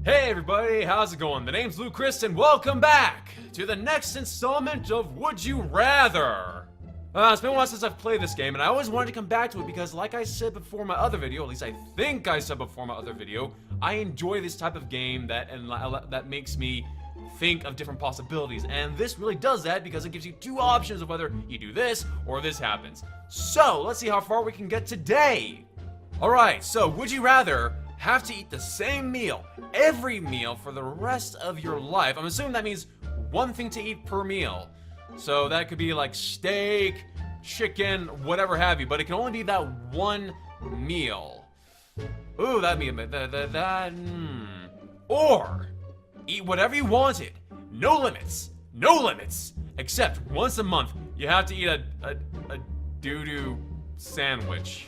Hey everybody, how's it going? The name's Luchrised and welcome back to the next installment of Would You Rather? It's been a while since I've played this game and I always wanted to come back to it because like I said before my other video, at least I think I said before my other video, I enjoy this type of game that makes me think of different possibilities, and this really does that because it gives you two options of whether you do this or this happens. So, let's see how far we can get today. Alright, so would you rather have to eat the same meal, every meal, for the rest of your life? I'm assuming that means one thing to eat per meal. So that could be like steak, chicken, whatever have you, but it can only be that one meal. Ooh, that'd be a bit, Or, eat whatever you wanted, no limits, except once a month, you have to eat a doo-doo sandwich.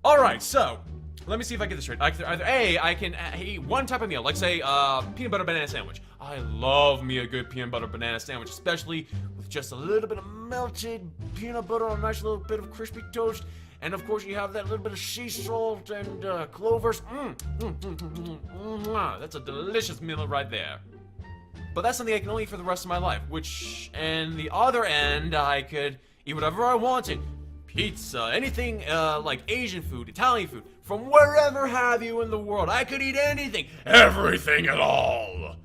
Alright, so, let me see if I get this straight. Either A, I can eat one type of meal, like say, peanut butter banana sandwich. I love me a good peanut butter banana sandwich, especially with just a little bit of melted peanut butter on a nice little bit of crispy toast. And of course you have that little bit of sea salt and clovers. That's a delicious meal right there. But that's something I can only eat for the rest of my life, which, and the other end, I could eat whatever I wanted. Pizza, anything like Asian food, Italian food, from wherever have you in the world. I could eat anything, everything at all.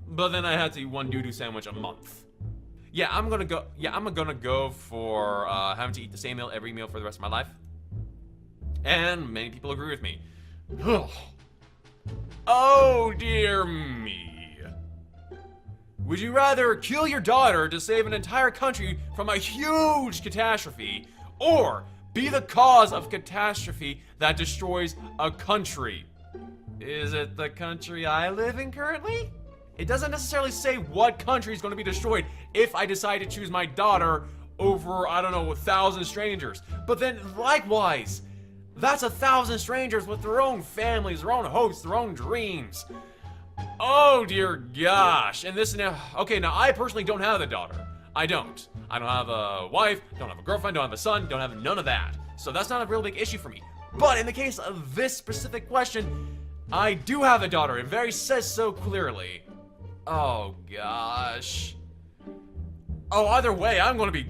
But then I had to eat one doo-doo sandwich a month. Yeah, I'm gonna go for having to eat the same meal every meal for the rest of my life. And many people agree with me. Oh dear me. Would you rather kill your daughter to save an entire country from a huge catastrophe, or be the cause of catastrophe that destroys a country? Is it the country I live in currently? It doesn't necessarily say what country is going to be destroyed if I decide to choose my daughter over, I don't know, 1,000 strangers. But then, likewise, that's 1,000 strangers with their own families, their own hopes, their own dreams. Oh dear gosh. And this now, okay, now I personally don't have a daughter. I don't have a wife, don't have a girlfriend, don't have a son, don't have none of that. So that's not a real big issue for me. But in the case of this specific question, I do have a daughter. It says so clearly. Oh gosh. Oh, either way, I'm gonna be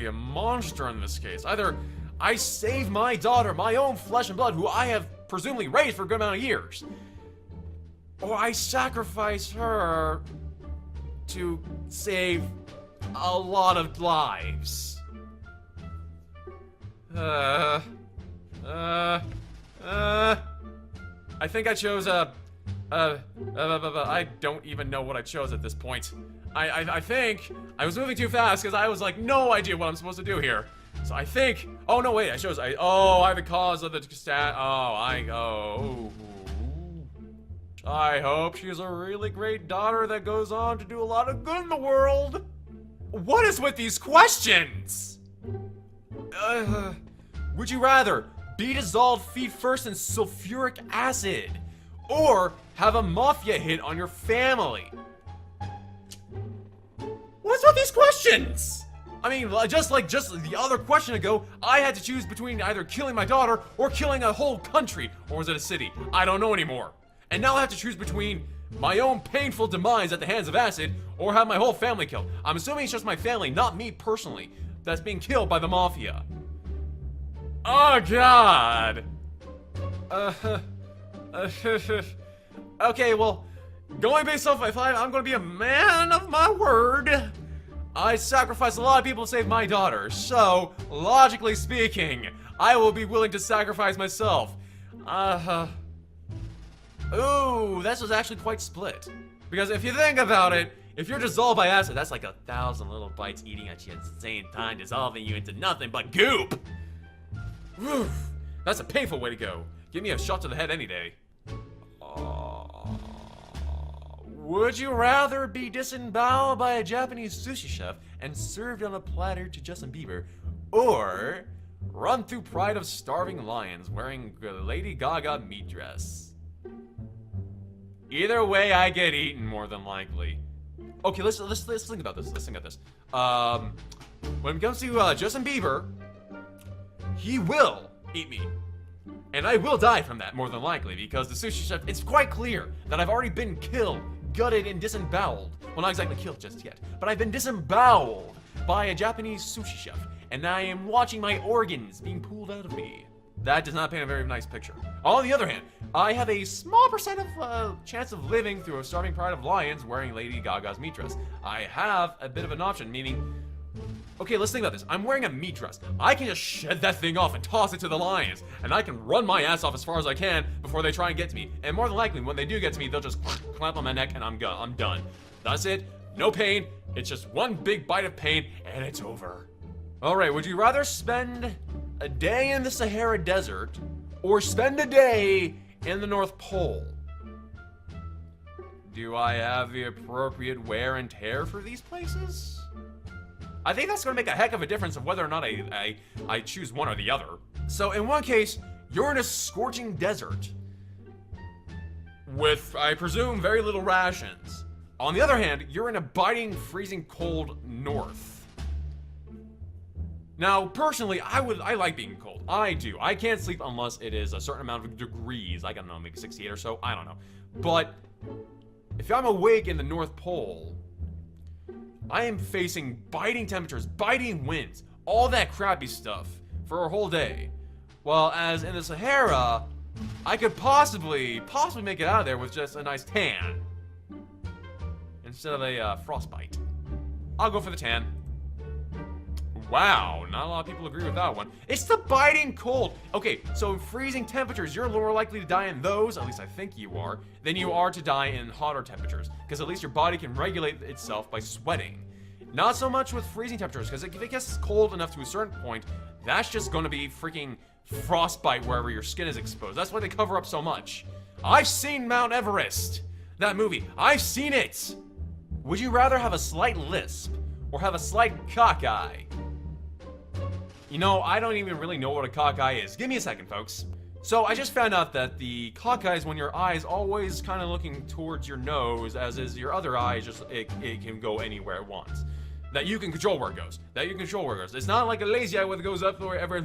a monster in this case. Either I save my daughter, my own flesh and blood, who I have presumably raised for a good amount of years, or I sacrifice her to save a lot of lives. I think I chose I don't even know what I chose at this point. I think I was moving too fast because I was like, no idea what I'm supposed to do here. So I think, oh no, wait, I'm the cause of the I hope she's a really great daughter that goes on to do a lot of good in the world. What is with these questions? Would you rather be dissolved feet first in sulfuric acid, or have a mafia hit on your family? What's with these questions? I mean, just the other question ago, I had to choose between either killing my daughter or killing a whole country, or was it a city? I don't know anymore. And now I have to choose between my own painful demise at the hands of acid or have my whole family killed. I'm assuming it's just my family, not me personally, that's being killed by the mafia. Oh god. Okay, well, going based off my five, I'm gonna be a man of my word. I sacrificed a lot of people to save my daughter, so, logically speaking, I will be willing to sacrifice myself. Ooh, this was actually quite split. Because if you think about it, if you're dissolved by acid, that's like 1,000 little bites eating at you at the same time, dissolving you into nothing but goop. Whew, that's a painful way to go. Give me a shot to the head any day. Would you rather be disemboweled by a Japanese sushi chef and served on a platter to Justin Bieber, or run through pride of starving lions wearing a Lady Gaga meat dress? Either way, I get eaten more than likely. Okay, let's think about this. Let's think about this. When it comes to Justin Bieber, he will eat me. And I will die from that, more than likely, because the sushi chef, it's quite clear that I've already been killed, gutted, and disemboweled. Well, not exactly killed just yet, but I've been disemboweled by a Japanese sushi chef, and I am watching my organs being pulled out of me. That does not paint a very nice picture. On the other hand, I have a small percent of chance of living through a starving pride of lions wearing Lady Gaga's meat dress. I have a bit of an option, meaning... Okay, let's think about this. I'm wearing a meat dress. I can just shed that thing off and toss it to the lions, and I can run my ass off as far as I can before they try and get to me. And more than likely, when they do get to me, they'll just clamp on my neck and I'm done. That's it. No pain. It's just one big bite of pain, and it's over. Alright, would you rather spend a day in the Sahara Desert or spend a day in the North Pole? Do I have the appropriate wear and tear for these places? I think that's going to make a heck of a difference of whether or not I choose one or the other. So in one case, you're in a scorching desert with, I presume, very little rations. On the other hand, you're in a biting, freezing cold north. Now, personally, I like being cold. I do. I can't sleep unless it is a certain amount of degrees. I don't know, maybe 68 or so. I don't know. But if I'm awake in the North Pole, I am facing biting temperatures, biting winds, all that crappy stuff for a whole day. While as in the Sahara, I could possibly make it out of there with just a nice tan instead of a frostbite. I'll go for the tan. Wow, not a lot of people agree with that one. It's the biting cold. Okay, so in freezing temperatures, you're more likely to die in those, at least I think you are, than you are to die in hotter temperatures. Because at least your body can regulate itself by sweating. Not so much with freezing temperatures, because if it gets cold enough to a certain point, that's just going to be freaking frostbite wherever your skin is exposed. That's why they cover up so much. I've seen Mount Everest, that movie. I've seen it. Would you rather have a slight lisp or have a slight cockeye? You know, I don't even really know what a cockeye is. Give me a second, folks. So I just found out that the cockeye is when your eye is always kind of looking towards your nose, as is your other eye, just it can go anywhere it wants. That you can control where it goes. It's not like a lazy eye where it goes up wherever,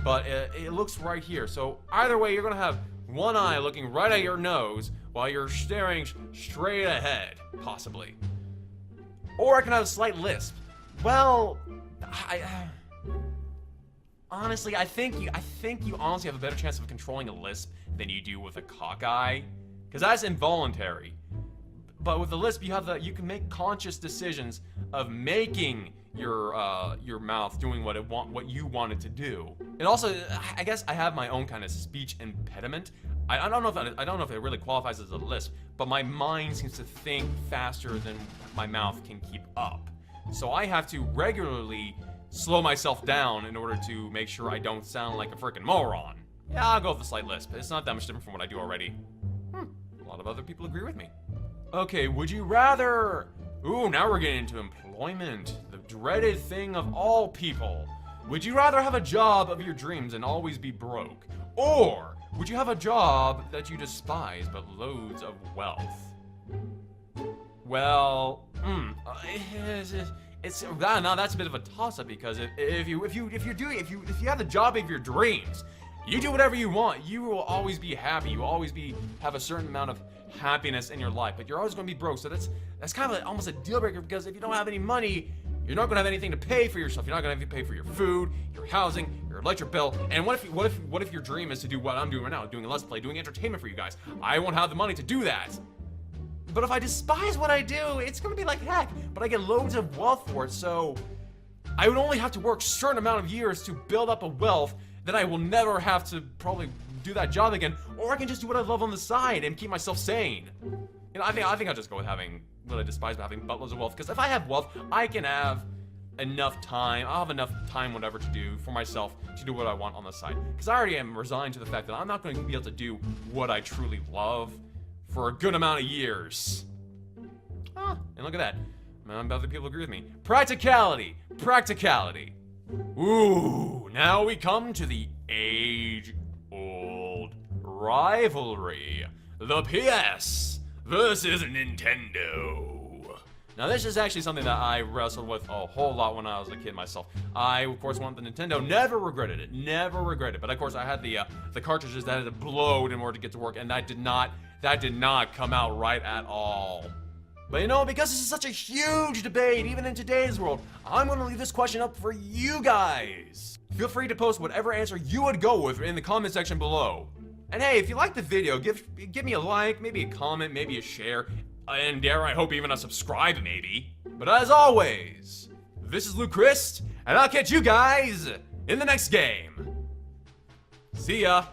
but it looks right here. So either way, you're gonna have one eye looking right at your nose while you're staring straight ahead, possibly. Or I can have a slight lisp. Well, honestly, I think you honestly have a better chance of controlling a lisp than you do with a cockeye, because that's involuntary. But with the lisp, you can make conscious decisions of making your mouth doing what you want it to do. And also, I guess I have my own kind of speech impediment. I don't know if it really qualifies as a lisp, but my mind seems to think faster than my mouth can keep up. So I have to regularly slow myself down in order to make sure I don't sound like a freaking moron. Yeah, I'll go with the slight lisp. It's not that much different from what I do already. A lot of other people agree with me. Okay, would you rather... Ooh, now we're getting into employment. The dreaded thing of all people. Would you rather have a job of your dreams and always be broke? Or would you have a job that you despise but loads of wealth? Well, that's a bit of a toss-up, because if you have the job of your dreams, you do whatever you want. You will always be happy. You will always have a certain amount of happiness in your life, but you're always going to be broke. So that's kind of almost a deal breaker, because if you don't have any money, you're not going to have anything to pay for yourself. You're not going to have to pay for your food, your housing, your electric bill. And what if your dream is to do what I'm doing right now, doing a Let's Play, doing entertainment for you guys? I won't have the money to do that. But if I despise what I do, it's gonna be like heck, but I get loads of wealth for it, so I would only have to work a certain amount of years to build up a wealth that I will never have to probably do that job again, or I can just do what I love on the side and keep myself sane. You know, I think I'll just go with having what I despise, but having buttloads of wealth, because if I have wealth, I can have enough time, I'll have enough time, whatever, to do for myself, to do what I want on the side. Because I already am resigned to the fact that I'm not going to be able to do what I truly love for a good amount of years. And look at that. Other people agree with me. Practicality. Ooh, now we come to the age-old rivalry. The PS versus Nintendo. Now this is actually something that I wrestled with a whole lot when I was a kid myself. I, of course, wanted the Nintendo, never regretted it, never regretted it. But of course I had the cartridges that had to blow in order to get to work, and that did not come out right at all. But you know, because this is such a huge debate, even in today's world, I'm gonna leave this question up for you guys. Feel free to post whatever answer you would go with in the comment section below. And hey, if you liked the video, give me a like, maybe a comment, maybe a share, and dare I hope even a subscribe maybe. But as always, this is Luchrised, and I'll catch you guys in the next game. See ya.